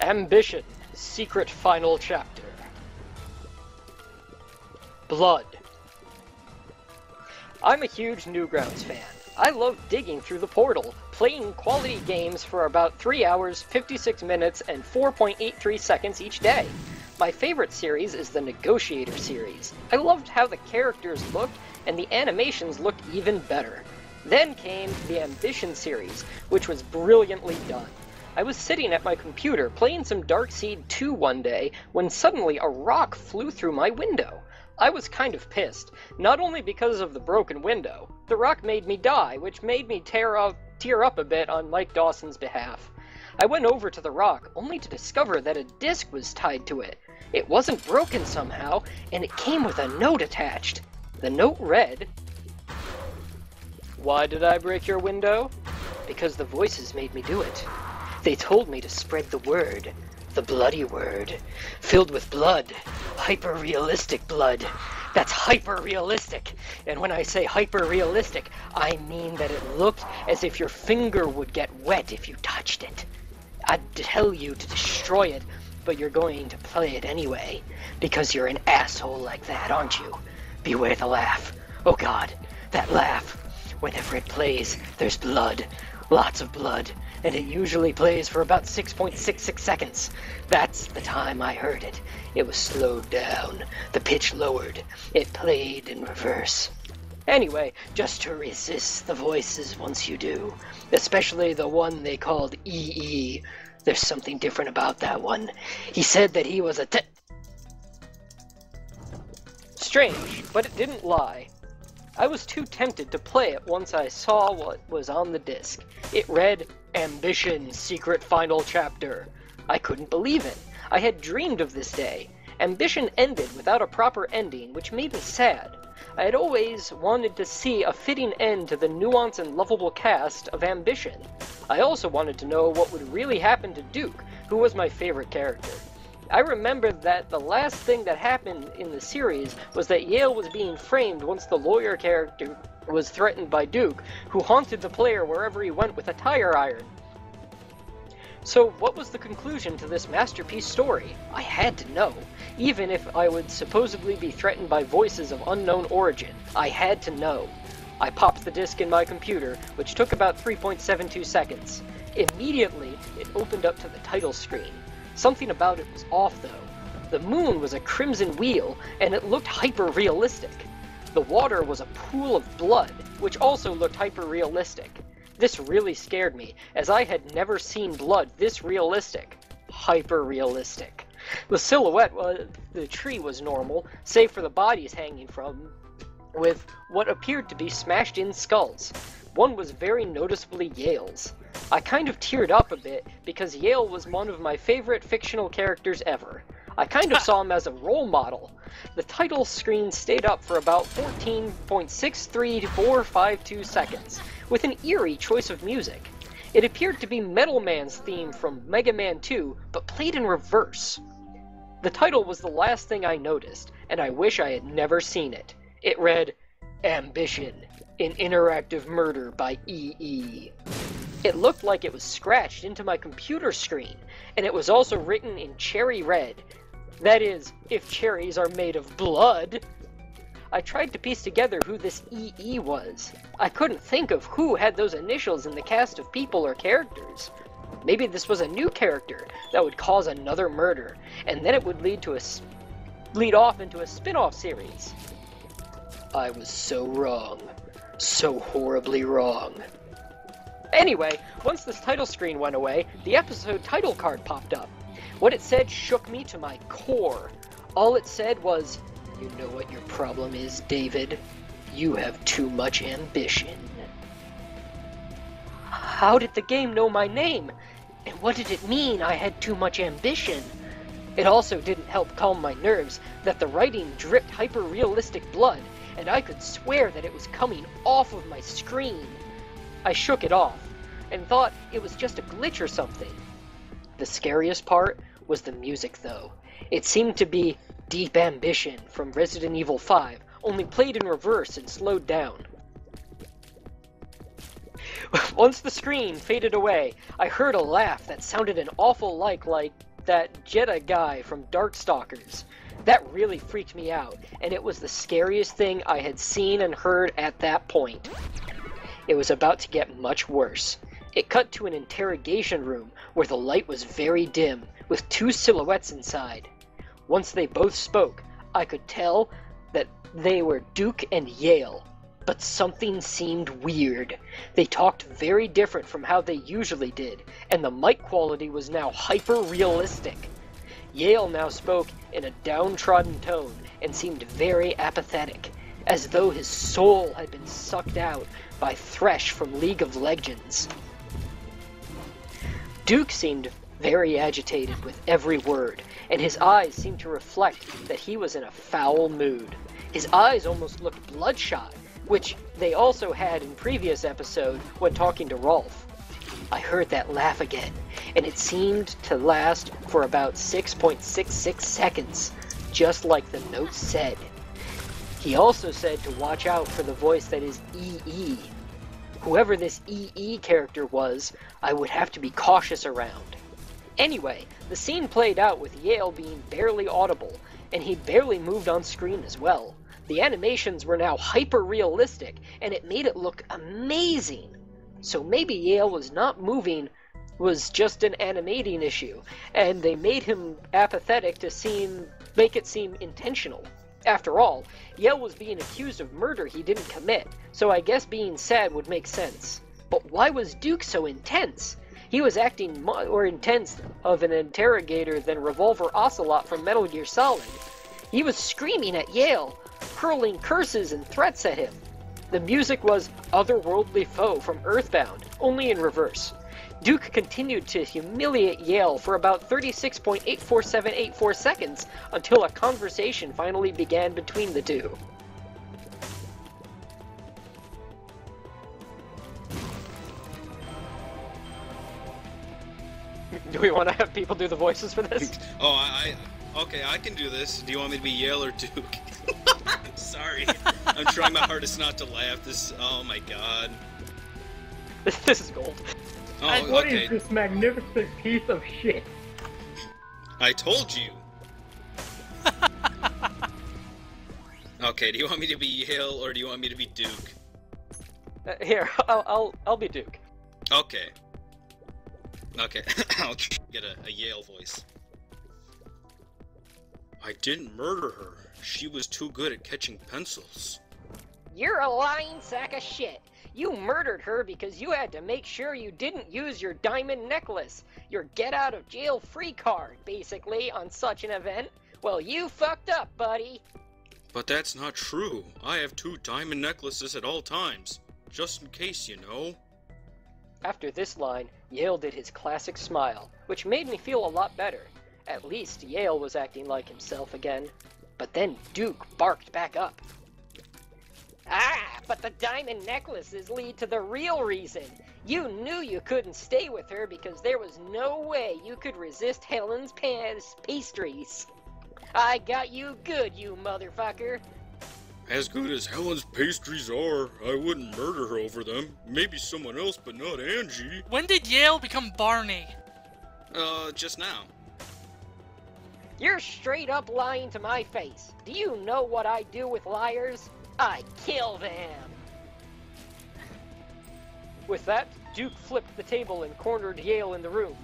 Ambition, secret final chapter. Blood. I'm a huge Newgrounds fan. I love digging through the portal, playing quality games for about 3 hours, 56 minutes, and 4.83 seconds each day. My favorite series is the Negotiator series. I loved how the characters looked, and the animations looked even better. Then came the Ambition series, which was brilliantly done. I was sitting at my computer playing some Darkseid 2 one day when suddenly a rock flew through my window. I was kind of pissed, not only because of the broken window. The rock made me die, which made me tear up a bit on Mike Dawson's behalf. I went over to the rock, only to discover that a disc was tied to it. It wasn't broken somehow, and it came with a note attached. The note read, "Why did I break your window? Because the voices made me do it. They told me to spread the word. The bloody word. Filled with blood. Hyper-realistic blood. That's hyper-realistic. And when I say hyper-realistic, I mean that it looked as if your finger would get wet if you touched it. I'd tell you to destroy it, but you're going to play it anyway. Because you're an asshole like that, aren't you? Beware the laugh. Oh God, that laugh. Whenever it plays, there's blood. Lots of blood. And it usually plays for about 6.66 seconds. That's the time I heard it. It was slowed down, the pitch lowered. It played in reverse. Anyway, just to resist the voices once you do, especially the one they called EE. There's something different about that one. He said that he was a Strange, but it didn't lie. I was too tempted to play it once I saw what was on the disc. It read, Ambition, secret final chapter. I couldn't believe it. I had dreamed of this day. Ambition ended without a proper ending, which made me sad. I had always wanted to see a fitting end to the nuanced and lovable cast of Ambition. I also wanted to know what would really happen to Duke, who was my favorite character. I remember that the last thing that happened in the series was that Yale was being framed once the lawyer character was threatened by Duke, who haunted the player wherever he went with a tire iron. So what was the conclusion to this masterpiece story? I had to know. Even if I would supposedly be threatened by voices of unknown origin, I had to know. I popped the disc in my computer, which took about 3.72 seconds. Immediately, it opened up to the title screen. Something about it was off, though. The moon was a crimson wheel, and it looked hyper-realistic. The water was a pool of blood, which also looked hyper-realistic. This really scared me, as I had never seen blood this realistic. Hyper-realistic. The silhouette of the tree was normal, save for the bodies hanging from, with what appeared to be smashed-in skulls. One was very noticeably Yale's. I kind of teared up a bit, because Yale was one of my favorite fictional characters ever. I kind of saw him as a role model. The title screen stayed up for about 14.63452 seconds, with an eerie choice of music. It appeared to be Metal Man's theme from Mega Man 2, but played in reverse. The title was the last thing I noticed, and I wish I had never seen it. It read, Ambition, an interactive murder by EE. It looked like it was scratched into my computer screen, and it was also written in cherry red. That is, if cherries are made of blood. I tried to piece together who this EE was. I couldn't think of who had those initials in the cast of people or characters. Maybe this was a new character that would cause another murder, and then it would lead off into a spin-off series. I was so wrong. So horribly wrong. Anyway, once this title screen went away, the episode title card popped up. What it said shook me to my core. All it said was, "You know what your problem is, David? You have too much ambition." How did the game know my name? And what did it mean I had too much ambition? It also didn't help calm my nerves that the writing dripped hyper-realistic blood, and I could swear that it was coming off of my screen. I shook it off, and thought it was just a glitch or something. The scariest part was the music, though. It seemed to be Deep Ambition from Resident Evil 5, only played in reverse and slowed down. Once the screen faded away, I heard a laugh that sounded an awful like that Jedi guy from Darkstalkers. That really freaked me out, and it was the scariest thing I had seen and heard at that point. It was about to get much worse. It cut to an interrogation room where the light was very dim, with two silhouettes inside. Once they both spoke, I could tell that they were Duke and Yale. But something seemed weird. They talked very different from how they usually did, and the mic quality was now hyper-realistic. Yale now spoke in a downtrodden tone and seemed very apathetic, as though his soul had been sucked out by Thresh from League of Legends. Duke seemed very agitated with every word, and his eyes seemed to reflect that he was in a foul mood. His eyes almost looked bloodshot, which they also had in previous episode when talking to Rolf. I heard that laugh again, and it seemed to last for about 6.66 seconds, just like the note said. He also said to watch out for the voice that is EE. Whoever this EE character was, I would have to be cautious around. Anyway, the scene played out with Yale being barely audible, and he barely moved on screen as well. The animations were now hyper-realistic, and it made it look amazing. So maybe Yale was not moving, was just an animating issue, and they made him apathetic to make it seem intentional. After all, Yale was being accused of murder he didn't commit, so I guess being sad would make sense. But why was Duke so intense? He was acting more intense of an interrogator than Revolver Ocelot from Metal Gear Solid. He was screaming at Yale, hurling curses and threats at him. The music was Otherworldly Foe from Earthbound, only in reverse. Duke continued to humiliate Yale for about 36.84784 seconds until a conversation finally began between the two. Do we want to have people do the voices for this? Okay, I can do this. Do you want me to be Yale or Duke? I'm sorry. I'm trying my hardest not to laugh. Oh my god. This is gold. Oh, What okay. is this magnificent piece of shit? I told you. Okay, do you want me to be Yale or do you want me to be Duke? Here, I'll be Duke. Okay. Okay, I'll get a Yale voice. I didn't murder her. She was too good at catching pencils. You're a lying sack of shit. You murdered her because you had to make sure you didn't use your diamond necklace, your get-out-of-jail-free card, basically, on such an event. Well, you fucked up, buddy. But that's not true. I have 2 diamond necklaces at all times. Just in case, you know. After this line, Yale did his classic smile, which made me feel a lot better. At least Yale was acting like himself again. But then Duke barked back up. Ah, but the diamond necklaces lead to the real reason. You knew you couldn't stay with her because there was no way you could resist Helen's pastries. I got you good, you motherfucker. As good as Helen's pastries are, I wouldn't murder her over them. Maybe someone else, but not Angie. When did Yale become Barney? Just now. You're straight up lying to my face. Do you know what I do with liars? I kill them! With that, Duke flipped the table and cornered Yale in the room.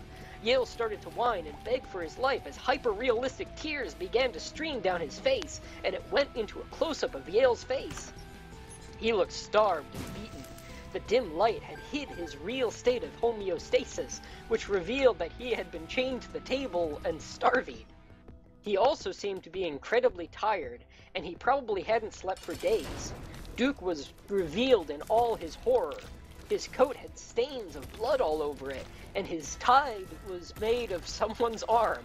Yale started to whine and beg for his life as hyper-realistic tears began to stream down his face, and it went into a close-up of Yale's face. He looked starved and beaten. The dim light had hid his real state of homeostasis, which revealed that he had been chained to the table and starving. He also seemed to be incredibly tired, and he probably hadn't slept for days. Duke was revealed in all his horror. His coat had stains of blood all over it, and his tie was made of someone's arm.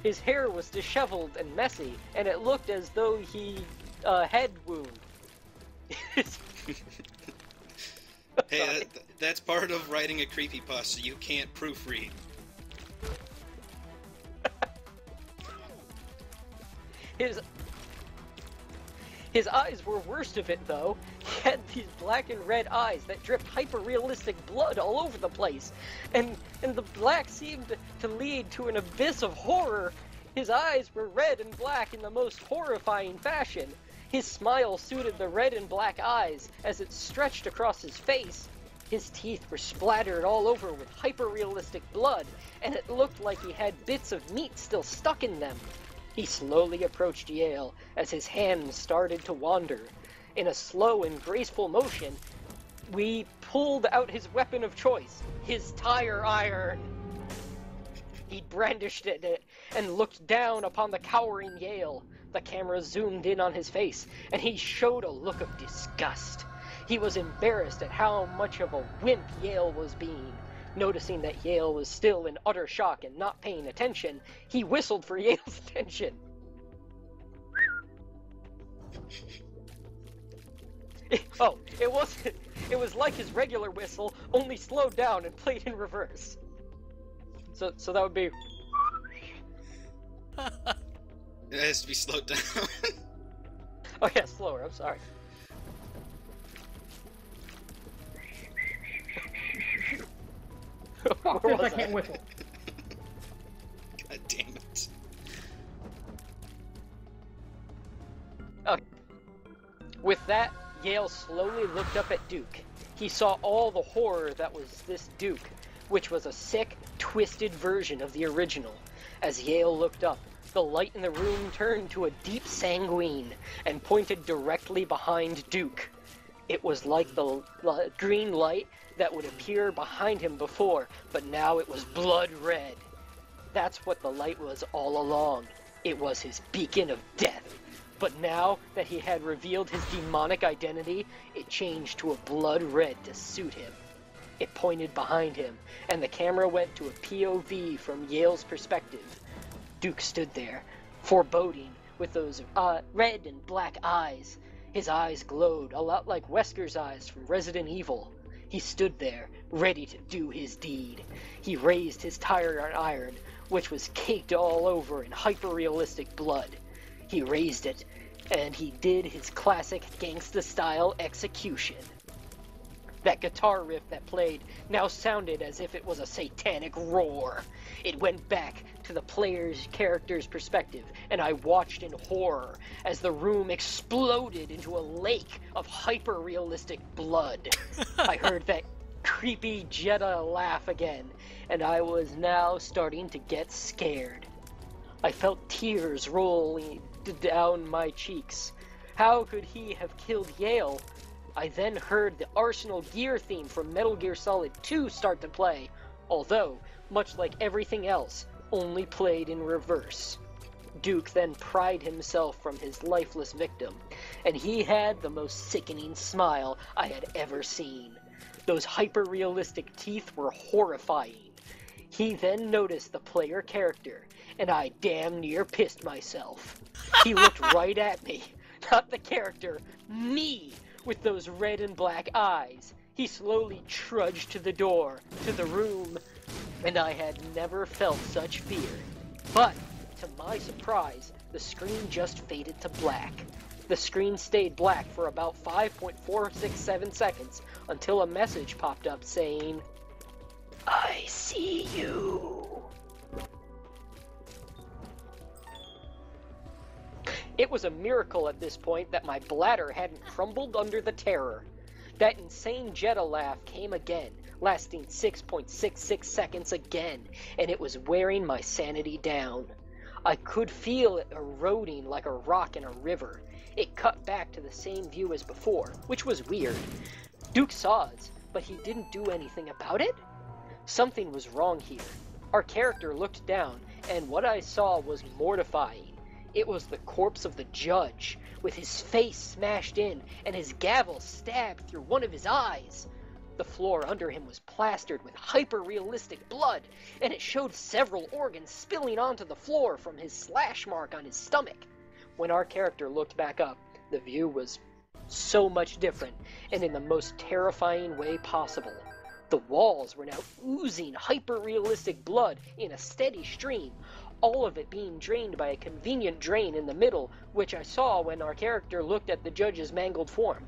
His hair was disheveled and messy, and it looked as though he head wound. Hey, that's part of writing a creepypasta. You can't proofread. His eyes were worst of it, though. He had these black and red eyes that dripped hyper-realistic blood all over the place. And the black seemed to lead to an abyss of horror. His eyes were red and black in the most horrifying fashion. His smile suited the red and black eyes as it stretched across his face. His teeth were splattered all over with hyper-realistic blood, and it looked like he had bits of meat still stuck in them. He slowly approached Yale as his hands started to wander. In a slow and graceful motion, we pulled out his weapon of choice, his tire iron. He brandished it and looked down upon the cowering Yale. The camera zoomed in on his face, and he showed a look of disgust. He was embarrassed at how much of a wimp Yale was being. Noticing that Yale was still in utter shock and not paying attention, he whistled for Yale's attention. It was like his regular whistle, only slowed down and played in reverse. So that would be... It has to be slowed down. Oh yeah, slower, I'm sorry. Where was I can't whistle. God damn it. Okay. With that, Yale slowly looked up at Duke. He saw all the horror that was this Duke, which was a sick, twisted version of the original. As Yale looked up, the light in the room turned to a deep sanguine and pointed directly behind Duke. It was like the green light that would appear behind him before, but now it was blood red. That's what the light was all along. It was his beacon of death. But now that he had revealed his demonic identity, it changed to a blood red to suit him. It pointed behind him, and the camera went to a POV from Yale's perspective. Duke stood there, foreboding, with those red and black eyes. His eyes glowed, a lot like Wesker's eyes from Resident Evil. He stood there, ready to do his deed. He raised his tire iron, which was caked all over in hyper-realistic blood. He raised it, and he did his classic gangsta-style execution. That guitar riff that played now sounded as if it was a satanic roar. It went back to the player's character's perspective, and I watched in horror as the room exploded into a lake of hyper-realistic blood. I heard that creepy Jetta laugh again, and I was now starting to get scared. I felt tears rolling down my cheeks. How could he have killed Yale? I then heard the Arsenal Gear theme from Metal Gear Solid 2 start to play, although, much like everything else, only played in reverse. Duke then pried himself from his lifeless victim, and he had the most sickening smile I had ever seen. Those hyper-realistic teeth were horrifying. He then noticed the player character, and I damn near pissed myself. He looked right at me, not the character, me! With those red and black eyes. He slowly trudged to the door, to the room, and I had never felt such fear. But, to my surprise, the screen just faded to black. The screen stayed black for about 5.467 seconds until a message popped up saying, "I see you." It was a miracle at this point that my bladder hadn't crumbled under the terror. That insane Jetta laugh came again, lasting 6.66 seconds again, and it was wearing my sanity down. I could feel it eroding like a rock in a river. It cut back to the same view as before, which was weird. Duke saw it, but he didn't do anything about it? Something was wrong here. Our character looked down, and what I saw was mortifying. It was the corpse of the judge, with his face smashed in and his gavel stabbed through one of his eyes. The floor under him was plastered with hyper-realistic blood, and it showed several organs spilling onto the floor from his slash mark on his stomach. When our character looked back up, the view was so much different, and in the most terrifying way possible. The walls were now oozing hyper-realistic blood in a steady stream. all of it being drained by a convenient drain in the middle, which I saw when our character looked at the judge's mangled form.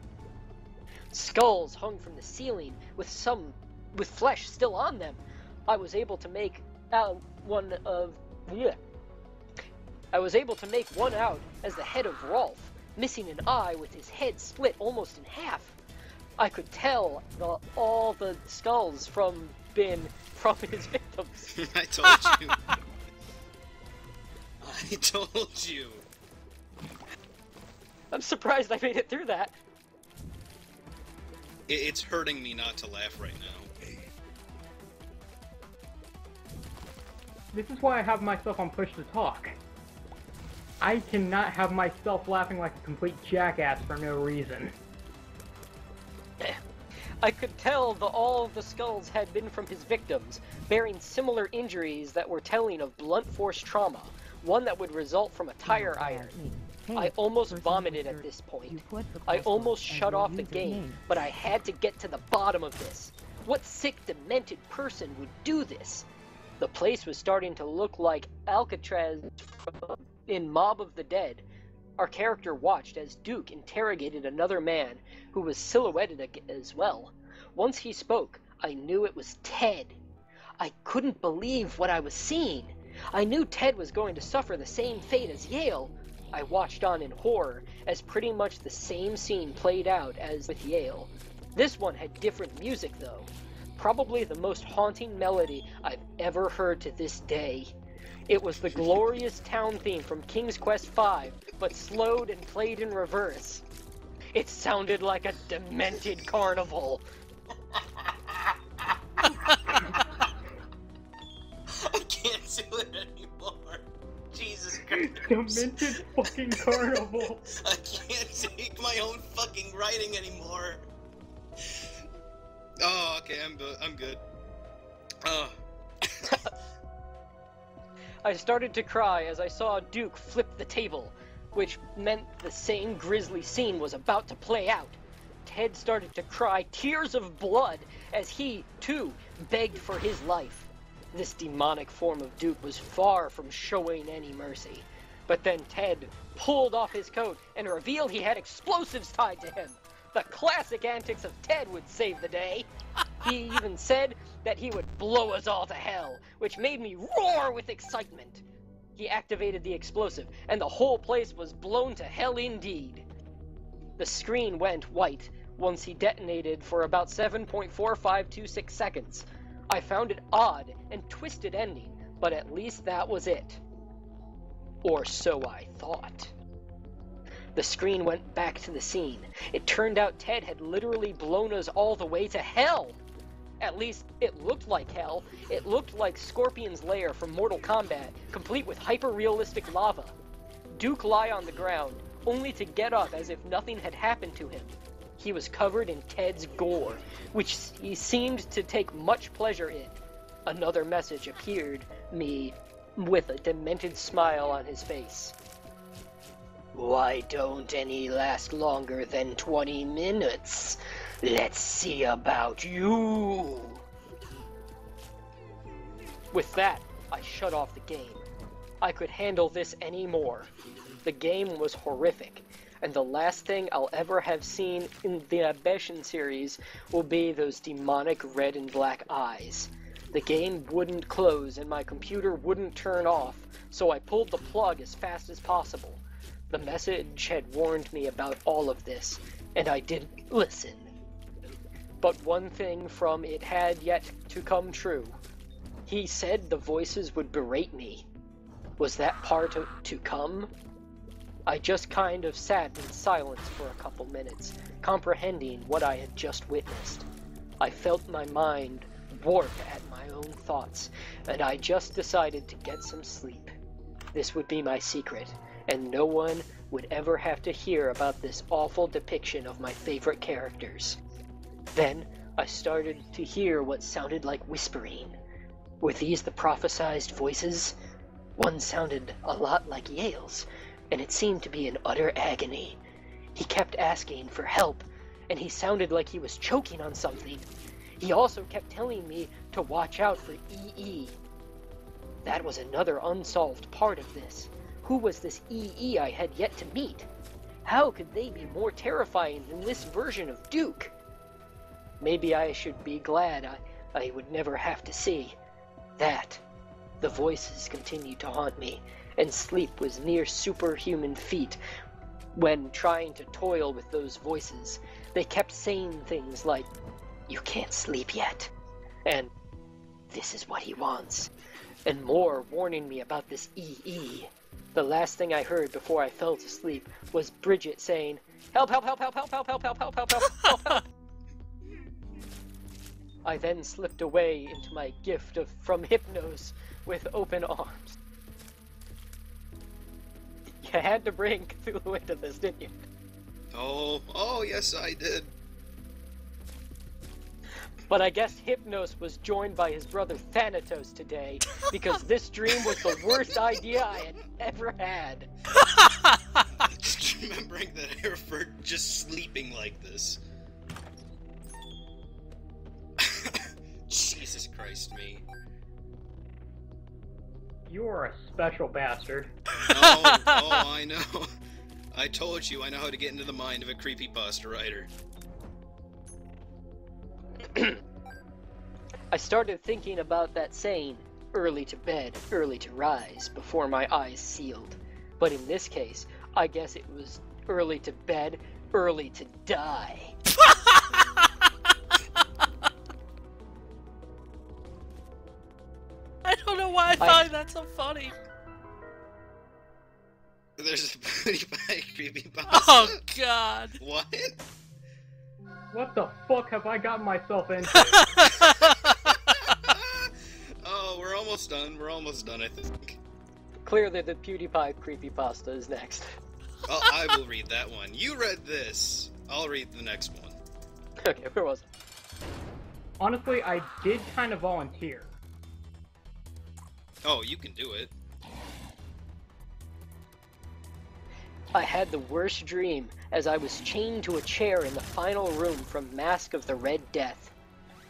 Skulls hung from the ceiling, with flesh still on them. I was able to make one out as the head of Rolf, missing an eye with his head split almost in half. I could tell all the skulls from his victims. I told you. I told you. I'm surprised I made it through that. It's hurting me not to laugh right now. This is why I have myself on push to talk. I cannot have myself laughing like a complete jackass for no reason. I could tell all of the skulls had been from his victims, bearing similar injuries that were telling of blunt force trauma, one that would result from a tire iron. I almost vomited at this point. I almost shut off the game, but I had to get to the bottom of this. What sick, demented person would do this? The place was starting to look like Alcatraz in Mob of the Dead. Our character watched as Duke interrogated another man, who was silhouetted as well. Once he spoke, I knew it was Ted. I couldn't believe what I was seeing. I knew Ted was going to suffer the same fate as Yale. I watched on in horror, as pretty much the same scene played out as with Yale. This one had different music though. Probably the most haunting melody I've ever heard to this day. It was the glorious town theme from King's Quest V, but slowed and played in reverse. It sounded like a demented carnival. I can't do it anymore. Jesus Christ. Demented fucking carnival. I can't take my own fucking writing anymore. Oh, okay, I'm good. Oh. I started to cry as I saw Duke flip the table, which meant the same grisly scene was about to play out. Ted started to cry tears of blood as he, too, begged for his life. This demonic form of Duke was far from showing any mercy. But then Ted pulled off his coat and revealed he had explosives tied to him. The classic antics of Ted would save the day. He even said that he would blow us all to hell, which made me roar with excitement. He activated the explosive, and the whole place was blown to hell indeed. The screen went white once he detonated for about 7.4526 seconds. I found it odd and twisted ending, but at least that was it. Or so I thought. The screen went back to the scene. It turned out Ted had literally blown us all the way to hell. At least, it looked like hell. It looked like Scorpion's lair from Mortal Kombat, complete with hyper-realistic lava. Duke lay on the ground, only to get up as if nothing had happened to him. He was covered in Ted's gore, which he seemed to take much pleasure in. Another message appeared me with a demented smile on his face. Why don't any last longer than 20 minutes? Let's see about you. With that, I shut off the game. I could handle this anymore. The game was horrific, and the last thing I'll ever have seen in the Abeshin series will be those demonic red and black eyes. The game wouldn't close and my computer wouldn't turn off, so I pulled the plug as fast as possible. The message had warned me about all of this, and I didn't listen. But one thing from it had yet to come true. He said the voices would berate me. Was that part to come? I just kind of sat in silence for a couple minutes, comprehending what I had just witnessed. I felt my mind warp at my own thoughts, and I just decided to get some sleep. This would be my secret, and no one would ever have to hear about this awful depiction of my favorite characters. Then, I started to hear what sounded like whispering. Were these the prophesized voices? One sounded a lot like Yale's, and it seemed to be in utter agony. He kept asking for help, and he sounded like he was choking on something. He also kept telling me to watch out for EE. That was another unsolved part of this. Who was this EE I had yet to meet? How could they be more terrifying than this version of Duke? Maybe I should be glad I would never have to see that. The voices continued to haunt me, and sleep was near superhuman feat. When trying to toil with those voices, they kept saying things like, "You can't sleep yet," and "This is what he wants," and more, warning me about this EE. The last thing I heard before I fell to sleep was Bridget saying, "Help, help, help, help, help, help, help, help, help, help, help, help, help." I then slipped away into my gift from Hypnos with open arms. You had to bring Cthulhu into this, didn't you? Oh, yes, I did. But I guess Hypnos was joined by his brother Thanatos today, because this dream was the worst idea I had ever had. Just remembering that I referred just sleeping like this. Jesus Christ, me. You are a special bastard. Oh, I know. I told you I know how to get into the mind of a creepypasta writer. I started thinking about that saying, early to bed, early to rise, before my eyes sealed. But in this case, I guess it was early to bed, early to die. I don't know why I find that so funny. There's a creepypasta. Oh, God. What? What the fuck have I gotten myself into? Oh, we're almost done. We're almost done, I think. Clearly the PewDiePie creepypasta is next. Well, I will read that one. You read this. I'll read the next one. Okay, where was it? Honestly, I did kind of volunteer. Oh, you can do it. I had the worst dream as I was chained to a chair in the final room from Mask of the Red Death.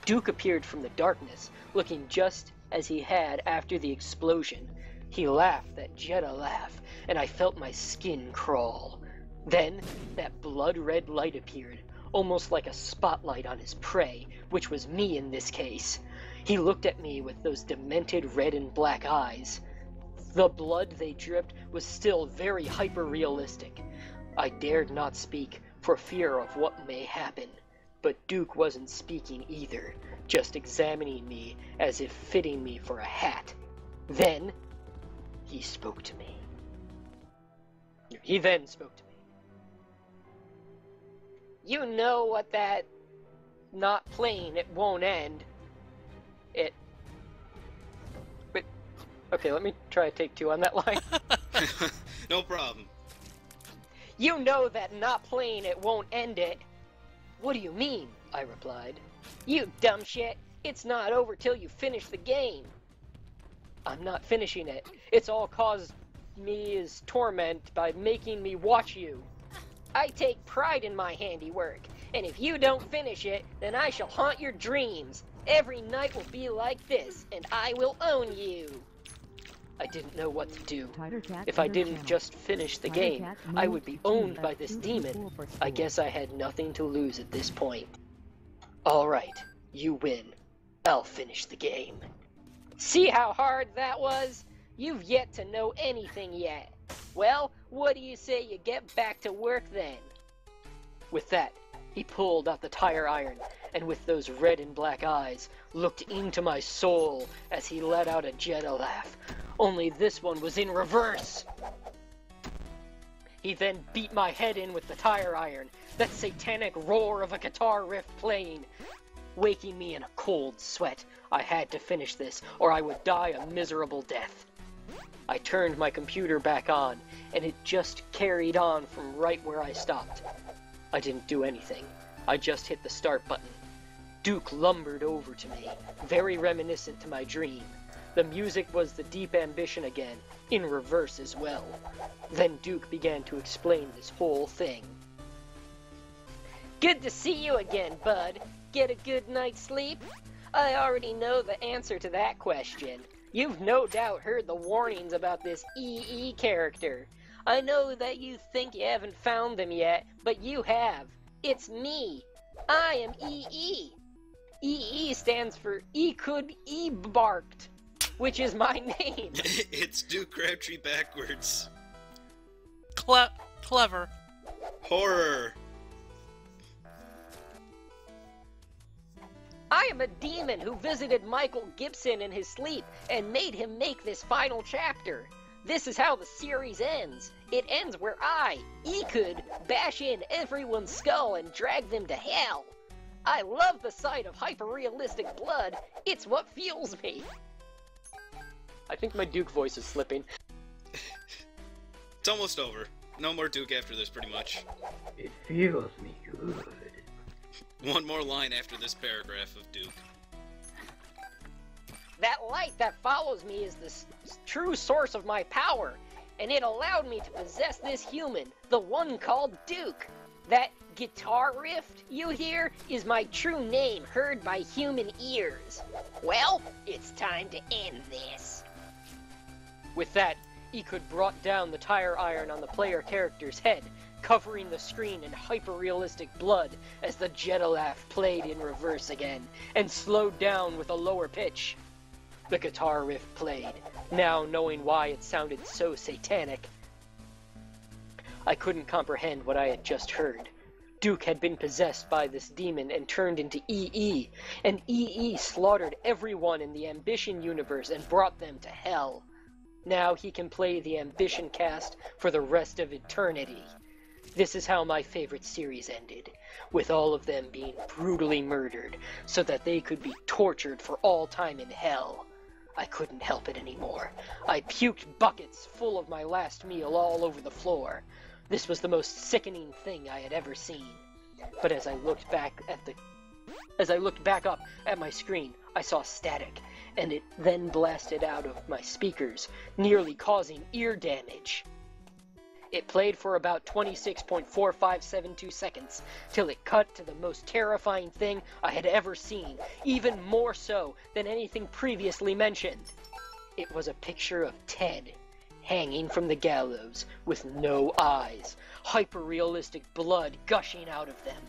Duke appeared from the darkness, looking just as he had after the explosion. He laughed that Jetta laugh, and I felt my skin crawl. Then, that blood-red light appeared, almost like a spotlight on his prey, which was me in this case. He looked at me with those demented red and black eyes. The blood they dripped was still very hyper-realistic. I dared not speak for fear of what may happen, but Duke wasn't speaking either, just examining me as if fitting me for a hat. Then, he spoke to me. He then spoke to me. You know what that not playing it won't end. Okay, let me try to take two on that line. No problem. You know that not playing it won't end it. What do you mean? I replied. You dumb shit. It's not over till you finish the game. I'm not finishing it. It's all caused me is torment by making me watch you. I take pride in my handiwork, and if you don't finish it, then I shall haunt your dreams. Every night will be like this, and I will own you. I didn't know what to do. If I didn't just finish the game, I would be owned by this demon. I guess I had nothing to lose at this point. Alright, you win. I'll finish the game. See how hard that was? You've yet to know anything yet. Well, what do you say you get back to work then? With that, he pulled out the tire iron, and with those red and black eyes, looked into my soul as he let out a Jetta laugh. Only this one was in reverse. He then beat my head in with the tire iron, that satanic roar of a guitar riff playing, waking me in a cold sweat. I had to finish this, or I would die a miserable death. I turned my computer back on, and it just carried on from right where I stopped. I didn't do anything. I just hit the start button. Duke lumbered over to me, very reminiscent to my dream. The music was the Deep Ambition again, in reverse as well. Then Duke began to explain this whole thing. Good to see you again, bud. Get a good night's sleep? I already know the answer to that question. You've no doubt heard the warnings about this EE character. I know that you think you haven't found them yet, but you have. It's me. I am EE. EE stands for Ecould E-Barked, which is my name. It's Duke Crabtree backwards. Clever. Horror. I am a demon who visited Michael Gibson in his sleep and made him make this final chapter. This is how the series ends. It ends where I, Ecould, bash in everyone's skull and drag them to hell. I love the sight of hyper-realistic blood. It's what fuels me. I think my Duke voice is slipping. It's almost over. No more Duke after this, pretty much. It feels me good. One more line after this paragraph of Duke. That light that follows me is the true source of my power, and it allowed me to possess this human, the one called Duke. That guitar riff you hear is my true name heard by human ears. Well, it's time to end this. With that, Ecould brought down the tire iron on the player character's head, covering the screen in hyper-realistic blood as the Jedalaf played in reverse again, and slowed down with a lower pitch. The guitar riff played, now knowing why it sounded so satanic. I couldn't comprehend what I had just heard. Duke had been possessed by this demon and turned into EE, and EE slaughtered everyone in the Ambition universe and brought them to hell. Now he can play the Ambition cast for the rest of eternity. This is how my favorite series ended, with all of them being brutally murdered so that they could be tortured for all time in hell. I couldn't help it anymore. I puked buckets full of my last meal all over the floor. This was the most sickening thing I had ever seen. But as I looked back up at my screen, I saw static, and it then blasted out of my speakers, nearly causing ear damage. It played for about 26.4572 seconds, till it cut to the most terrifying thing I had ever seen, even more so than anything previously mentioned. It was a picture of Ted, hanging from the gallows, with no eyes, hyper-realistic blood gushing out of them.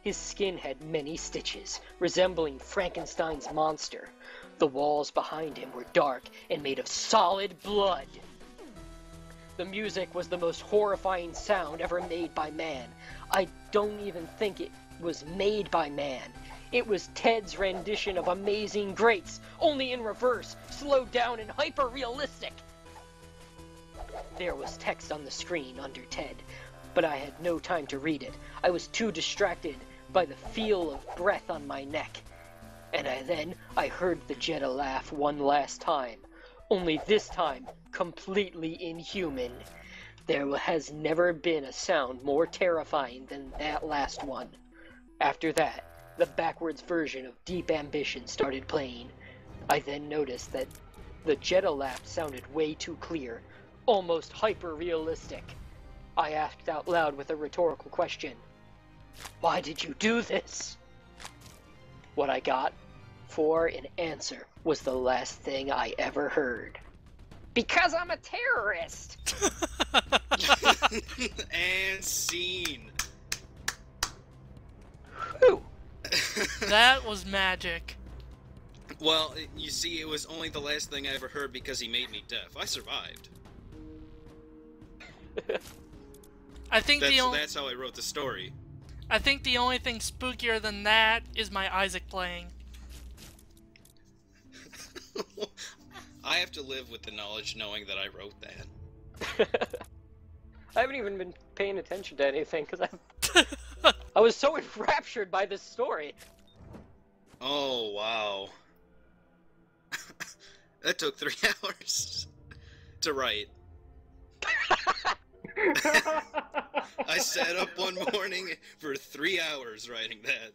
His skin had many stitches, resembling Frankenstein's monster. The walls behind him were dark and made of solid blood. The music was the most horrifying sound ever made by man. I don't even think it was made by man. It was Ted's rendition of Amazing Grace, only in reverse, slowed down and hyper-realistic. There was text on the screen under Ted, but I had no time to read it. I was too distracted by the feel of breath on my neck. And I heard the Jeddah laugh one last time. Only this time, completely inhuman. There has never been a sound more terrifying than that last one. After that, the backwards version of Deep Ambition started playing. I then noticed that the Jeddah laugh sounded way too clear, almost hyper-realistic. I asked out loud with a rhetorical question. Why did you do this? What I got for an answer was the last thing I ever heard. Because I'm a terrorist! And scene. Whew. That was magic. Well, you see, it was only the last thing I ever heard because he made me deaf. I survived. I think That's how I wrote the story. I think the only thing spookier than that is my Isaac playing. I have to live with the knowledge knowing that I wrote that. I haven't even been paying attention to anything because I was so enraptured by this story. Oh, wow. That took 3 hours to write. I sat up one morning for 3 hours writing that.